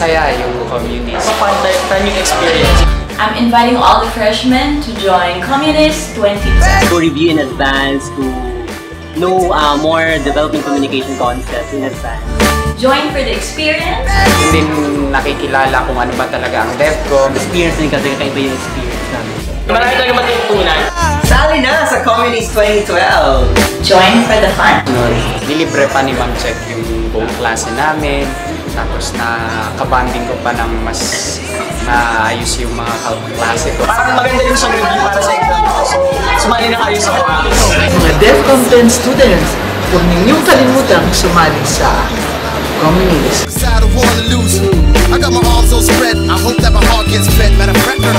masaya yung communities. Fun time experience. I'm inviting all the freshmen to join Communist 2012. To review in advance, to know more development communication concepts in advance. Join for the experience. Hindi nakikilala kung ano ba talaga ang DevCom. Experience din kasi kakaiba yung experience namin. Marami talaga matutunan. Sali na sa Communist 2012! Join for the fun. Nilibre pa ni Ma'am Check yung buong klase namin. Tapos nakabanding ko pa ng mas naayos yung mga klase ko. Parang maganda rin siyang review para sa exam. So, sumali na kayo sa Mga DevCom 10 students, huwag ninyong kalimutang sumali sa Communist. I don't wanna lose. I got my arms all spread. I hope that my heart gets fed. Matter of fact, I'm